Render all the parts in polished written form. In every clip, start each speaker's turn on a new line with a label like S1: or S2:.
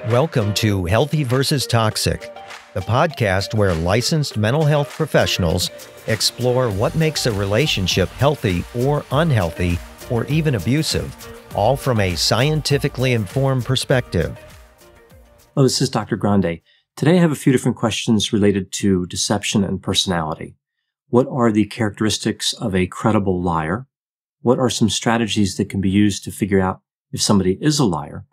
S1: Welcome to Healthy versus Toxic, the podcast where licensed mental health professionals explore what makes a relationship healthy or unhealthy or even abusive, all from a scientifically informed perspective.
S2: Hello, this is Dr. Grande. Today I have a few different questions related to deception and personality. What are the characteristics of a credible liar? What are some strategies that can be used to figure out if somebody is a liar?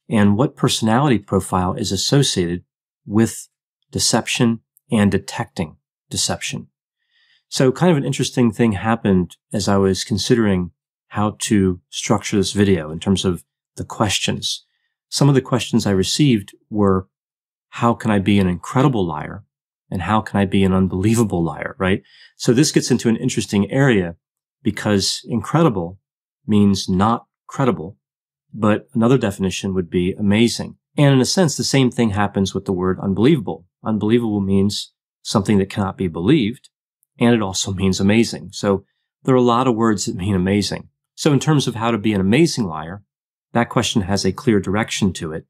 S2: And what personality profile is associated with deception and detecting deception? So kind of an interesting thing happened as I was considering how to structure this video in terms of the questions. Some of the questions I received were, how can I be an incredible liar? And how can I be an unbelievable liar, right? So this gets into an interesting area because incredible means not credible. But another definition would be amazing. And in a sense, the same thing happens with the word unbelievable. Unbelievable means something that cannot be believed, and it also means amazing. So there are a lot of words that mean amazing. So in terms of how to be an amazing liar, that question has a clear direction to it.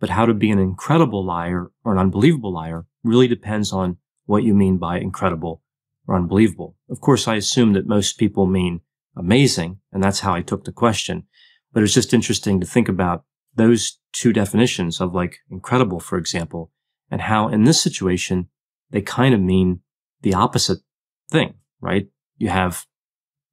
S2: But how to be an incredible liar or an unbelievable liar really depends on what you mean by incredible or unbelievable. Of course, I assume that most people mean amazing, and that's how I took the question. But it's just interesting to think about those two definitions of like incredible, for example, and how in this situation, they kind of mean the opposite thing, right? You have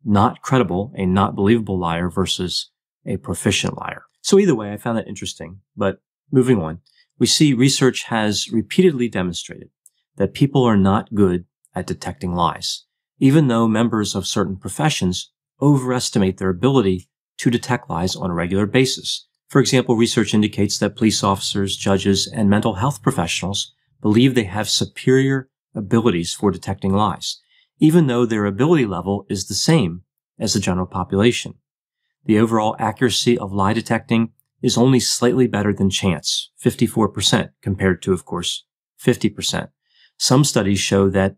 S2: not credible, a not believable liar versus a proficient liar. So either way, I found that interesting. But moving on, we see research has repeatedly demonstrated that people are not good at detecting lies, even though members of certain professions overestimate their ability to detect lies on a regular basis. For example, research indicates that police officers, judges, and mental health professionals believe they have superior abilities for detecting lies, even though their ability level is the same as the general population. The overall accuracy of lie detecting is only slightly better than chance, 54%, compared to, of course, 50%. Some studies show that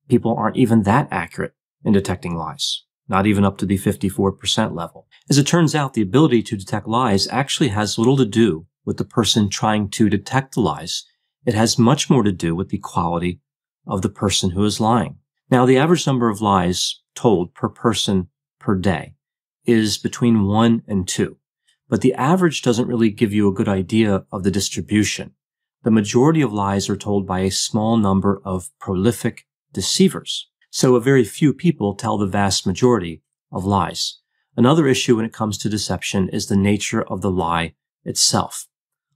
S2: people aren't even that accurate in detecting lies, not even up to the 54% level. As it turns out, the ability to detect lies actually has little to do with the person trying to detect the lies. It has much more to do with the quality of the person who is lying. Now, the average number of lies told per person per day is between 1 and 2. But the average doesn't really give you a good idea of the distribution. The majority of lies are told by a small number of prolific deceivers. So a very few people tell the vast majority of lies. Another issue when it comes to deception is the nature of the lie itself.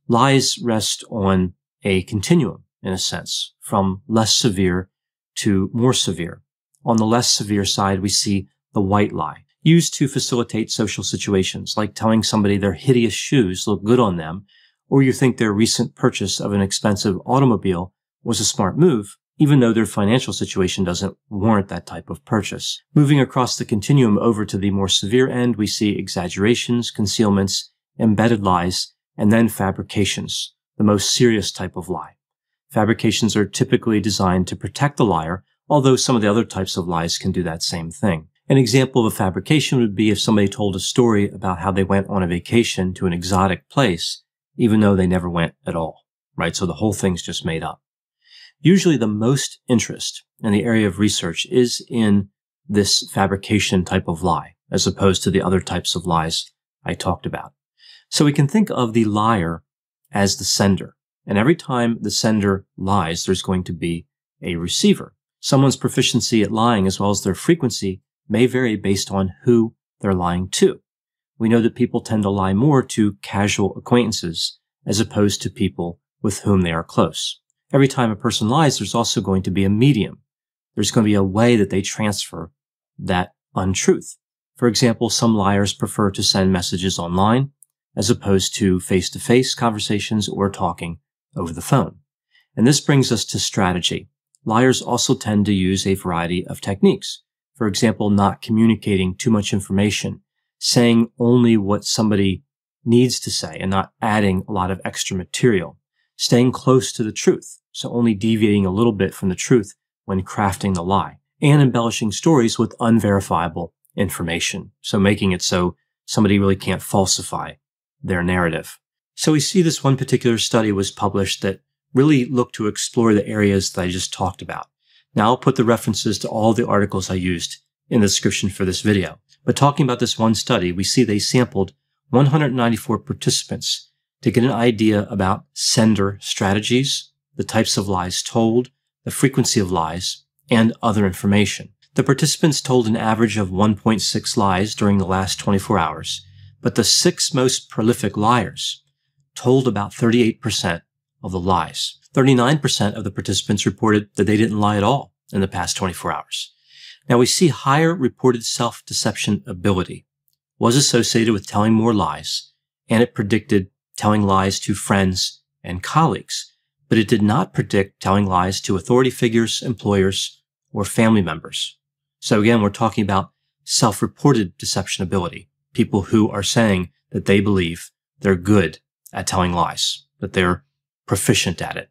S2: Lies rest on a continuum, in a sense, from less severe to more severe. On the less severe side, we see the white lie, used to facilitate social situations, like telling somebody their hideous shoes look good on them, or you think their recent purchase of an expensive automobile was a smart move, even though their financial situation doesn't warrant that type of purchase. Moving across the continuum over to the more severe end, we see exaggerations, concealments, embedded lies, and then fabrications, the most serious type of lie. Fabrications are typically designed to protect the liar, although some of the other types of lies can do that same thing. An example of a fabrication would be if somebody told a story about how they went on a vacation to an exotic place, even though they never went at all, right? So the whole thing's just made up. Usually the most interest in the area of research is in this fabrication type of lie, as opposed to the other types of lies I talked about. So we can think of the liar as the sender. And every time the sender lies, there's going to be a receiver. Someone's proficiency at lying, as well as their frequency, may vary based on who they're lying to. We know that people tend to lie more to casual acquaintances, as opposed to people with whom they are close. Every time a person lies, there's also going to be a medium. There's going to be a way that they transfer that untruth. For example, some liars prefer to send messages online as opposed to face-to-face conversations or talking over the phone. And this brings us to strategy. Liars also tend to use a variety of techniques. For example, not communicating too much information, saying only what somebody needs to say and not adding a lot of extra material. Staying close to the truth, so only deviating a little bit from the truth when crafting the lie, and embellishing stories with unverifiable information, so making it so somebody really can't falsify their narrative. So we see this one particular study was published that really looked to explore the areas that I just talked about. Now I'll put the references to all the articles I used in the description for this video. But talking about this one study, we see they sampled 194 participants to get an idea about sender strategies, the types of lies told, the frequency of lies, and other information. The participants told an average of 1.6 lies during the last 24 hours, but the 6 most prolific liars told about 38% of the lies. 39% of the participants reported that they didn't lie at all in the past 24 hours. Now we see higher reported self-deception ability was associated with telling more lies, and it predicted telling lies to friends and colleagues, but it did not predict telling lies to authority figures, employers, or family members. So again, we're talking about self-reported deception ability, people who are saying that they believe they're good at telling lies, that they're proficient at it.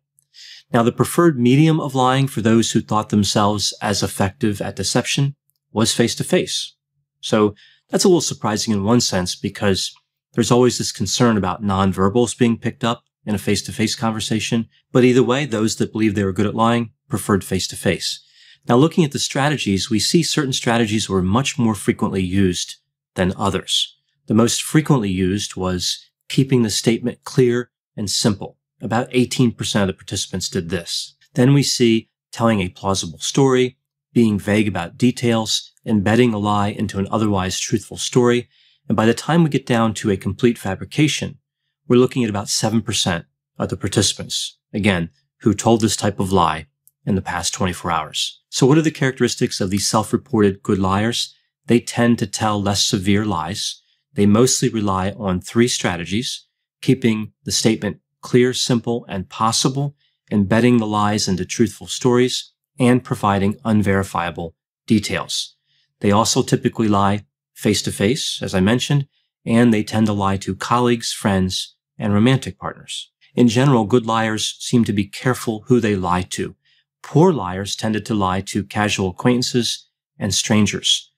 S2: Now, the preferred medium of lying for those who thought themselves as effective at deception was face-to-face. So that's a little surprising in one sense because there's always this concern about nonverbals being picked up in a face-to-face conversation. But either way, those that believed they were good at lying preferred face-to-face. Now, looking at the strategies, we see certain strategies were much more frequently used than others. The most frequently used was keeping the statement clear and simple. About 18% of the participants did this. Then we see telling a plausible story, being vague about details, embedding a lie into an otherwise truthful story. And by the time we get down to a complete fabrication, we're looking at about 7% of the participants, again, who told this type of lie in the past 24 hours. So what are the characteristics of these self-reported good liars? They tend to tell less severe lies. They mostly rely on 3 strategies: keeping the statement clear, simple, and possible, embedding the lies into truthful stories, and providing unverifiable details. They also typically lie face-to-face, as I mentioned, and they tend to lie to colleagues, friends, and romantic partners. In general, good liars seem to be careful who they lie to. Poor liars tended to lie to casual acquaintances and strangers.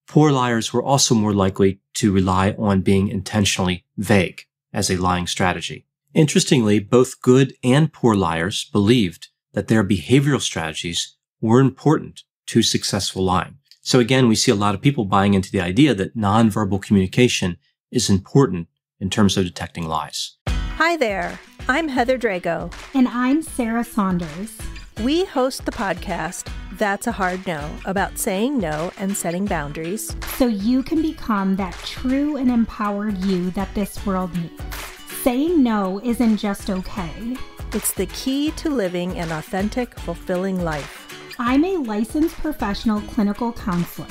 S2: Poor liars were also more likely to rely on being intentionally vague as a lying strategy. Interestingly, both good and poor liars believed that their behavioral strategies were important to successful lying. So again, we see a lot of people buying into the idea that nonverbal communication is important in terms of detecting lies.
S3: Hi there, I'm Heather Drago.
S4: And I'm Sarah Saunders.
S3: We host the podcast, That's a Hard No, about saying no and setting boundaries.
S4: So you can become that true and empowered you that this world needs. Saying no isn't just okay.
S3: It's the key to living an authentic, fulfilling life.
S4: I'm a licensed professional clinical counselor,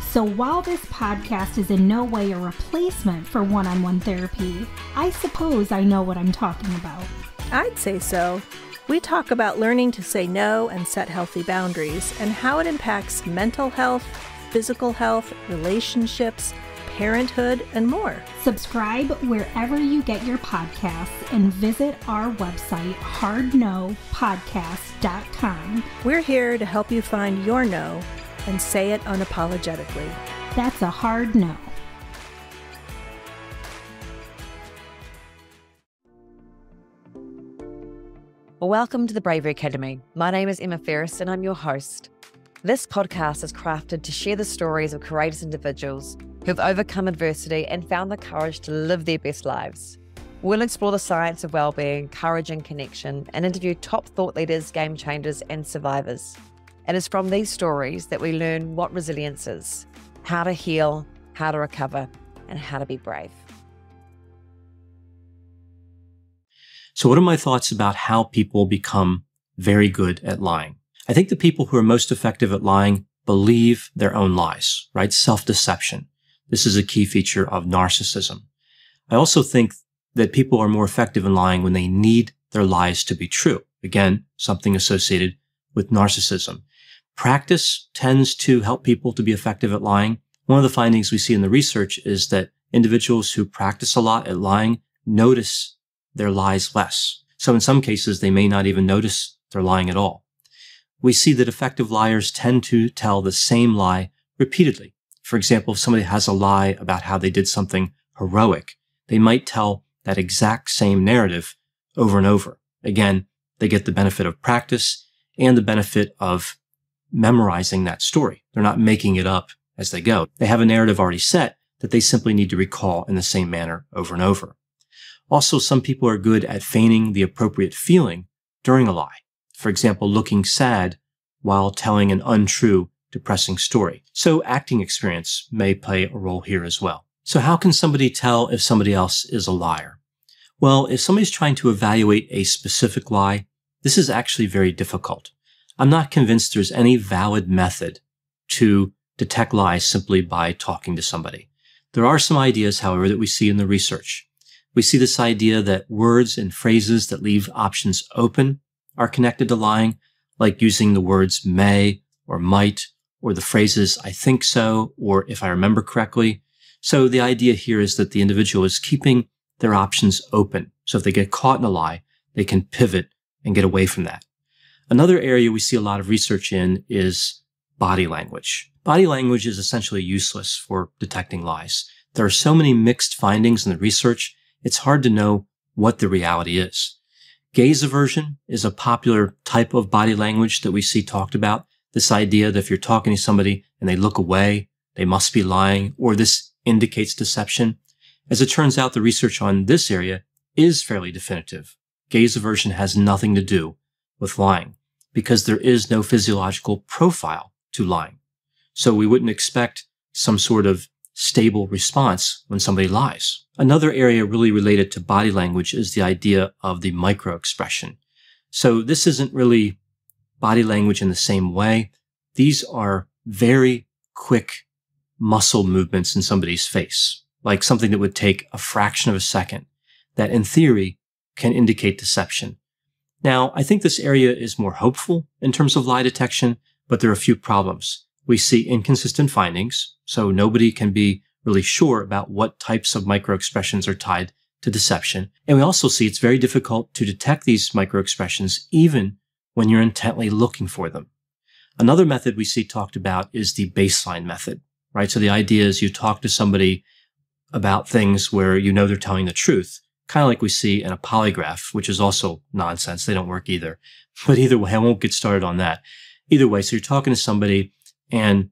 S4: so while this podcast is in no way a replacement for one-on-one therapy, I suppose I know what I'm talking about.
S3: I'd say so. We talk about learning to say no and set healthy boundaries and how it impacts mental health, physical health, relationships, parenthood, and more.
S4: Subscribe wherever you get your podcasts and visit our website, hardnopodcast.com.
S3: We're here to help you find your no and say it unapologetically.
S4: That's a hard no.
S5: Welcome to the Bravery Academy. My name is Emma Ferris and I'm your host. This podcast is crafted to share the stories of courageous individuals who've overcome adversity and found the courage to live their best lives. We'll explore the science of well-being, courage and connection, and interview top thought leaders, game changers, and survivors. It is from these stories that we learn what resilience is, how to heal, how to recover, and how to be brave.
S2: So what are my thoughts about how people become very good at lying? I think the people who are most effective at lying believe their own lies, right? Self-deception. This is a key feature of narcissism. I also think that people are more effective in lying when they need their lies to be true. Again, something associated with narcissism. Practice tends to help people to be effective at lying. One of the findings we see in the research is that individuals who practice a lot at lying notice their lies less. So in some cases, they may not even notice they're lying at all. We see that effective liars tend to tell the same lie repeatedly. For example, if somebody has a lie about how they did something heroic, they might tell that exact same narrative over and over. Again, they get the benefit of practice and the benefit of memorizing that story. They're not making it up as they go. They have a narrative already set that they simply need to recall in the same manner over and over. Also, some people are good at feigning the appropriate feeling during a lie. For example, looking sad while telling an untrue, depressing story. So acting experience may play a role here as well. So how can somebody tell if somebody else is a liar? Well, if somebody's trying to evaluate a specific lie, this is actually very difficult. I'm not convinced there's any valid method to detect lies simply by talking to somebody. There are some ideas, however, that we see in the research. We see this idea that words and phrases that leave options open are connected to lying, like using the words may or might, or the phrases I think so, or if I remember correctly. So the idea here is that the individual is keeping their options open. So if they get caught in a lie, they can pivot and get away from that. Another area we see a lot of research in is body language. Body language is essentially useless for detecting lies. There are so many mixed findings in the research, it's hard to know what the reality is. Gaze aversion is a popular type of body language that we see talked about. This idea that if you're talking to somebody and they look away, they must be lying, or this indicates deception. As it turns out, the research on this area is fairly definitive. Gaze aversion has nothing to do with lying because there is no physiological profile to lying. So we wouldn't expect some sort of stable response when somebody lies. Another area really related to body language is the idea of the microexpression. So this isn't really body language in the same way. These are very quick muscle movements in somebody's face, like something that would take a fraction of a second, that in theory can indicate deception. Now, I think this area is more hopeful in terms of lie detection, but there are a few problems. We see inconsistent findings, so nobody can be really sure about what types of microexpressions are tied to deception. And we also see it's very difficult to detect these microexpressions even when you're intently looking for them. Another method we see talked about is the baseline method, right? So the idea is you talk to somebody about things where you know they're telling the truth, kind of like we see in a polygraph, which is also nonsense. They don't work either. But either way, I won't get started on that. Either way, so you're talking to somebody and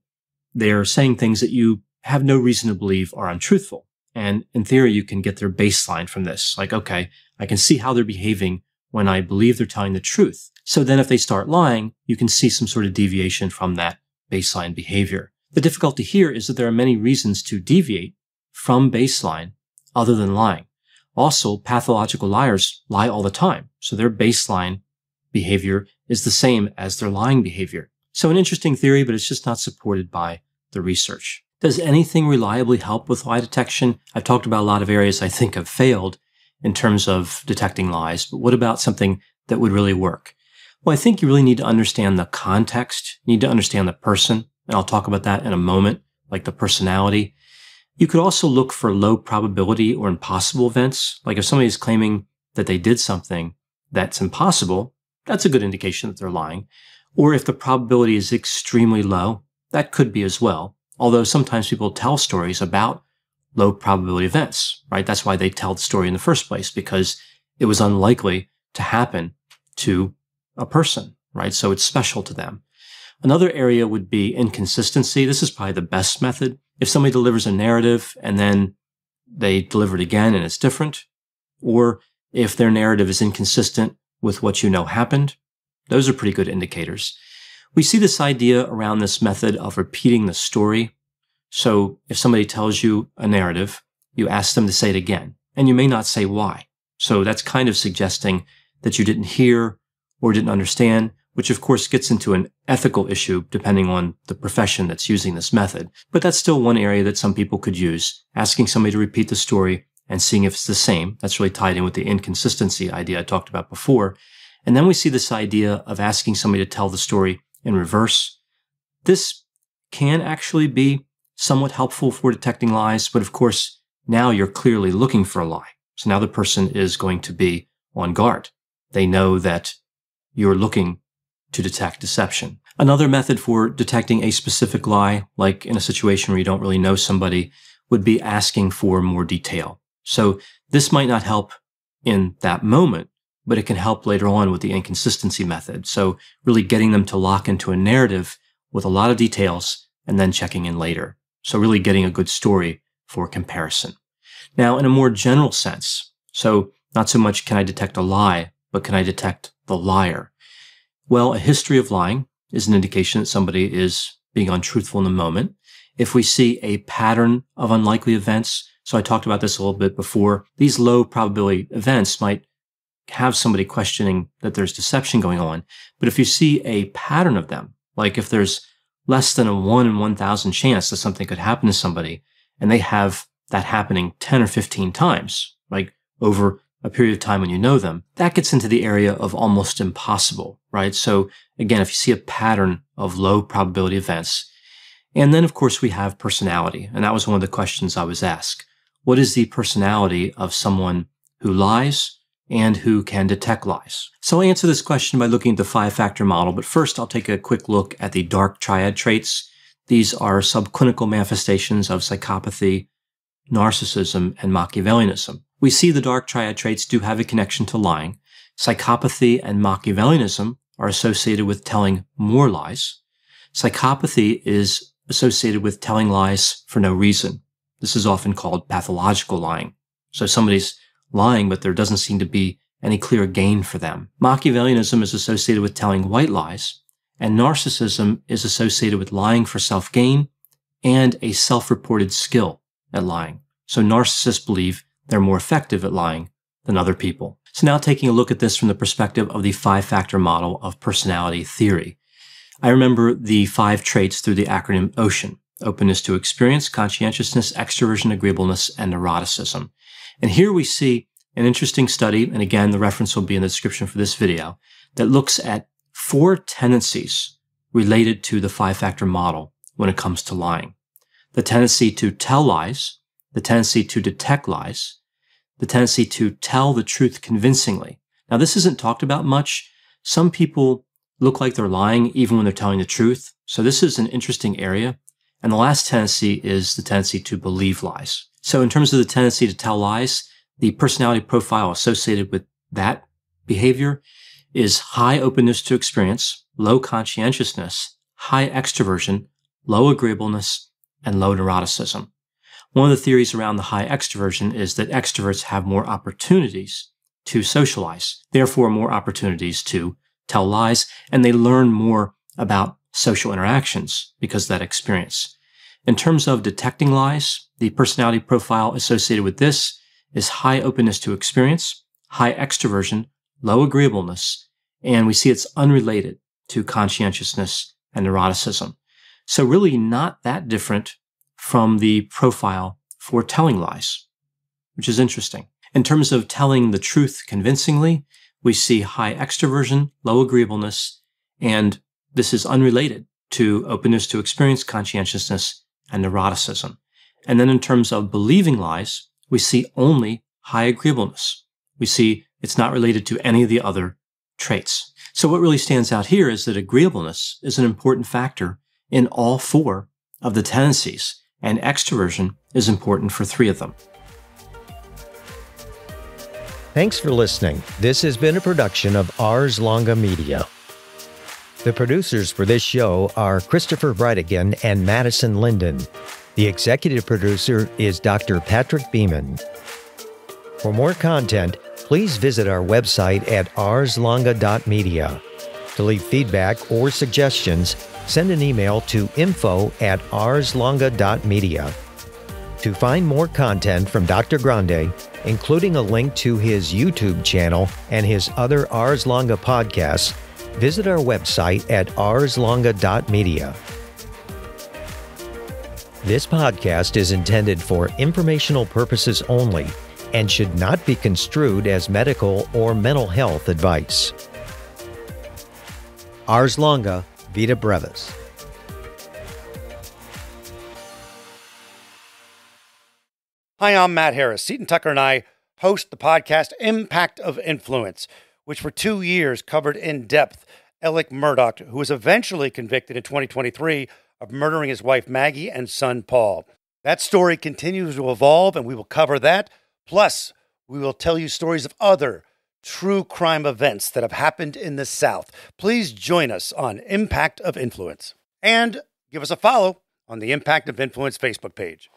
S2: they're saying things that you have no reason to believe are untruthful. And in theory, you can get their baseline from this. Like, okay, I can see how they're behaving when I believe they're telling the truth. So then if they start lying, you can see some sort of deviation from that baseline behavior. The difficulty here is that there are many reasons to deviate from baseline other than lying. Also, pathological liars lie all the time. So their baseline behavior is the same as their lying behavior. So an interesting theory, but it's just not supported by the research. Does anything reliably help with lie detection? I've talked about a lot of areas I think have failed in terms of detecting lies, but what about something that would really work? Well, I think you really need to understand the context. You need to understand the person, and I'll talk about that in a moment, like the personality. You could also look for low probability or impossible events. Like if somebody is claiming that they did something that's impossible, that's a good indication that they're lying. Or if the probability is extremely low, that could be as well. Although sometimes people tell stories about low probability events, right? That's why they tell the story in the first place, because it was unlikely to happen to a person, right? So it's special to them. Another area would be inconsistency. This is probably the best method. If somebody delivers a narrative and then they deliver it again and it's different, or if their narrative is inconsistent with what you know happened, those are pretty good indicators. We see this idea around this method of repeating the story. So if somebody tells you a narrative, you ask them to say it again, and you may not say why. So that's kind of suggesting that you didn't hear or didn't understand, which of course gets into an ethical issue depending on the profession that's using this method. But that's still one area that some people could use, asking somebody to repeat the story and seeing if it's the same. That's really tied in with the inconsistency idea I talked about before. And then we see this idea of asking somebody to tell the story in reverse. This can actually be somewhat helpful for detecting lies, but of course, now you're clearly looking for a lie. So now the person is going to be on guard. They know that you're looking to detect deception. Another method for detecting a specific lie, like in a situation where you don't really know somebody, would be asking for more detail. So this might not help in that moment, but it can help later on with the inconsistency method. So really getting them to lock into a narrative with a lot of details and then checking in later. So really getting a good story for comparison. Now, in a more general sense, so not so much can I detect a lie, but can I detect the liar? Well, a history of lying is an indication that somebody is being untruthful in the moment. If we see a pattern of unlikely events, so I talked about this a little bit before, these low probability events might have somebody questioning that there's deception going on. But if you see a pattern of them, like if there's less than a 1 in 1,000 chance that something could happen to somebody, and they have that happening 10 or 15 times, like over a period of time when you know them, that gets into the area of almost impossible, right? So again, if you see a pattern of low probability events, and then of course we have personality, and that was one of the questions I was asked. What is the personality of someone who lies and who can detect lies? So I'll answer this question by looking at the 5-factor model, but first I'll take a quick look at the dark triad traits. These are subclinical manifestations of psychopathy, narcissism, and Machiavellianism. We see the dark triad traits do have a connection to lying. Psychopathy and Machiavellianism are associated with telling more lies. Psychopathy is associated with telling lies for no reason. This is often called pathological lying. So somebody's lying, but there doesn't seem to be any clear gain for them. Machiavellianism is associated with telling white lies, and narcissism is associated with lying for self-gain and a self-reported skill at lying. So narcissists believe they're more effective at lying than other people. So now taking a look at this from the perspective of the 5-factor model of personality theory. I remember the 5 traits through the acronym OCEAN: openness to experience, conscientiousness, extroversion, agreeableness, and neuroticism. And here we see an interesting study, and again, the reference will be in the description for this video, that looks at 4 tendencies related to the 5-factor model when it comes to lying. The tendency to tell lies, the tendency to detect lies, the tendency to tell the truth convincingly. Now, this isn't talked about much. Some people look like they're lying even when they're telling the truth. So this is an interesting area. And the last tendency is the tendency to believe lies. So in terms of the tendency to tell lies, the personality profile associated with that behavior is high openness to experience, low conscientiousness, high extroversion, low agreeableness, and low neuroticism. One of the theories around the high extroversion is that extroverts have more opportunities to socialize, therefore more opportunities to tell lies, and they learn more about social interactions because of that experience. In terms of detecting lies, the personality profile associated with this is high openness to experience, high extroversion, low agreeableness, and we see it's unrelated to conscientiousness and neuroticism. So really not that different from the profile for telling lies, which is interesting. In terms of telling the truth convincingly, we see high extroversion, low agreeableness, and this is unrelated to openness to experience, conscientiousness, and neuroticism. And then in terms of believing lies, we see only high agreeableness. We see it's not related to any of the other traits. So what really stands out here is that agreeableness is an important factor in all 4 of the tendencies, and extroversion is important for 3 of them.
S1: Thanks for listening. This has been a production of Ars Longa Media. The producers for this show are Christopher Breitigan and Madison Linden. The executive producer is Dr. Patrick Beeman. For more content, please visit our website at arslonga.media. To leave feedback or suggestions, send an email to info@arslonga.media. To find more content from Dr. Grande, including a link to his YouTube channel and his other Ars Longa podcasts, visit our website at arslonga.media. This podcast is intended for informational purposes only and should not be construed as medical or mental health advice. Ars Longa, Vita Brevis.
S6: Hi, I'm Matt Harris. Seton Tucker and I host the podcast Impact of Influence, which for 2 years covered in depth Alec Murdaugh, who was eventually convicted in 2023 of murdering his wife Maggie and son Paul. That story continues to evolve, and we will cover that, Plus, we will tell you stories of other true crime events that have happened in the South. Please join us on Impact of Influence and give us a follow on the Impact of Influence Facebook page.